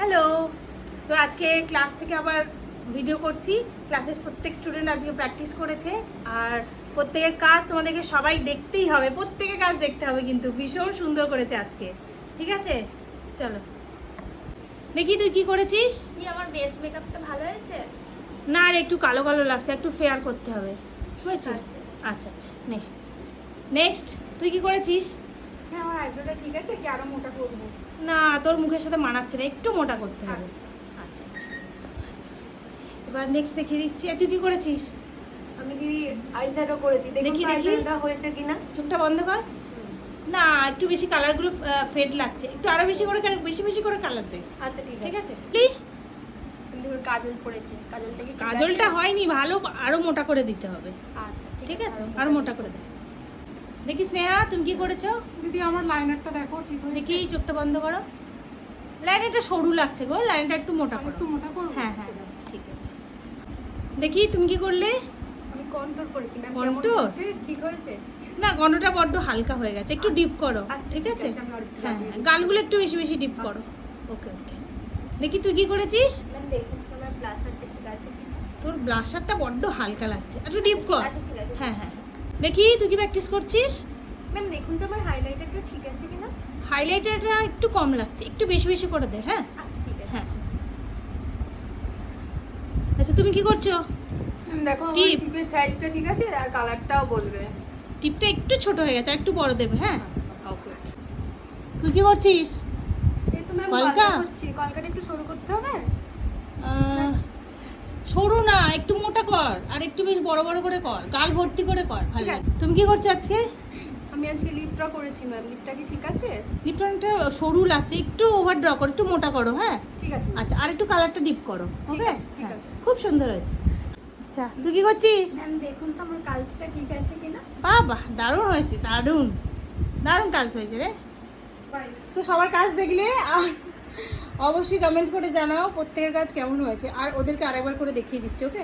Hello. তো আজকে class থেকে আবার ভিডিও করছি। ক্লাসের প্রত্যেক স্টুডেন্ট আজকে প্র্যাকটিস করেছে, আর প্রত্যেকের কাজ তোমাদেরকে সবাই দেখতেই হবে, প্রত্যেকের কাজ দেখতে হবে, কিন্তু ভীষণ সুন্দর করেছে আজকে। ঠিক আছে, চলো দেখি তুই কি করেছিস। আমার বেস মেকআপটা ভালো হয়েছে? না, আর একটু কালো কালো লাগছে, একটু ফেয়ার করতে হবে। হয়েছে? আছে। আচ্ছা আচ্ছা, নে নেক্সট তুই কি করেছিস? হ্যাঁ, আমার আইব্রোটা ঠিক আছে, কি আরো মোটা করবো? না, তোর মুখের সাথে মানাচ্ছে না, একটু মোটা করতে হবে। আচ্ছা। আচ্ছা আচ্ছা, এবার নেক্সট দেখিয়ে দিচ্ছি। আর তুই কি করেছিস? আমি কি আইশ্যাডো করেছি, দেখি দেখি। আইশ্যাডোটা হয়েছে কিনা। চোখটা বন্ধ কর। না, একটু বেশি কালারগুলো ফেড লাগছে, একটু আরো বেশি করে বেশি বেশি করে কালার দে। আচ্ছা ঠিক ঠিক আছে। আছে প্লিজ। কিন্তু কাজল পড়েছে, কাজলটা কি ঠিক আছে? কাজলটা হয়নি ভালো, আরো মোটা করে দিতে হবে। আচ্ছা ঠিক আছে, আরো মোটা করে দে। দেখি স্নেহা, তুমি কি করেছো? দিদি আমার লাইনারটা দেখো ঠিক হয়েছে। দেখি চোখটা বন্ধ করো। লাইনটা সরু লাগছে গো, লাইনটা একটু মোটা করো। একটু মোটা করব। হ্যাঁ হ্যাঁ, ঠিক আছে। দেখি তুমি কি করলে? আমি কন্ট্রোল করেছি ম্যাম। Contour? ঠিক হয়েছে? না, গন্ডটা বড্ড হালকা হয়ে গেছে, একটু ডিপ করো। আচ্ছা, ঠিক আছে, আমি আর একটু হ্যাঁ লাগিয়ে হ্যাঁ, দিচ্ছি। গালগুলো একটু বেশি বেশি ডিপ করো। ওকে ওকে। দেখি তুই কি করেছিস? ম্যাম দেখুন তোমার ব্লাশারটা ঠিক আছে কিনা। তোর ব্লাশারটা বড্ড হালকা লাগছে, একটু ডিপ ঠিক কর। আছে, ঠিক আছে। হ্যাঁ হ্যাঁ, দেখি তুই কি প্র্যাকটিস করছিস? ম্যাম দেখুন তোমার হাইলাইটারটা ঠিক আছে কিনা। হাইলাইটারটা একটু কম লাগছে, একটু বেশি বেশি করে দে। হ্যাঁ আচ্ছা ঠিক আছে। হ্যাঁ। আচ্ছা তুমি কি করছো? দেখো আমার টিপ। টিপের সাইজটা ঠিক আছে আর কালারটাও বলবে। টিপটা একটু ছোট হয়ে গেছে, আর একটু বড় দেবে। হ্যাঁ আচ্ছা, ওকে। তুই কি করছিস? এই তো ম্যাম কলকা? কলকা করছি, কলকাটা একটু সরু করতে হবে। সরু না, একটু মোটা কর, আর একটু বেশ বড় বড় করে কর, গাল ভর্তি করে কর, ভালো ঠিক লাগে। আছে। তুমি কি করছো আজকে? আমি আজকে লিপ ড্র করেছি ম্যাম, লিপটা কি ঠিক আছে? লিপটনটা সরু লাগছে, একটু ওভার ড্র করো, একটু মোটা করো। হ্যাঁ ঠিক আছে ma'am। আচ্ছা, আর একটু কালারটা ডিপ করো। ঠিক ওকে, আছে, ঠিক আছে। খুব সুন্দর হয়েছে। আচ্ছা তুই কি করছিস? ম্যাম দেখুন তো আমার কাজটা ঠিক আছে কিনা। বাহ, দারুণ হয়েছে, দারুণ দারুণ কাজ হয়েছে রে। তো সবার কাজ দেখলে অবশ্যই কমেন্ট করে জানাও প্রত্যেকের কাজ কেমন হয়েছে, আর ওদেরকে আরেকবার করে দেখিয়ে দিচ্ছি। ওকে,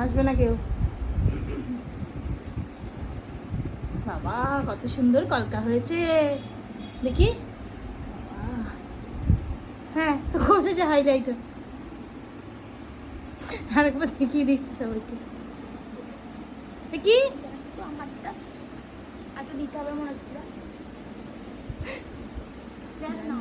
আসবে না কেউ। বাবা কত সুন্দর কলকা হয়েছে, দেখি। বাহ। হ্যাঁ তো বসেছে হাইলাইটার, আরেকবার দেখিয়ে দিচ্ছি সবাইকে। দেখি তো আমারটা আচ্ছা দিতে হবে মনে হচ্ছে। দেখ না।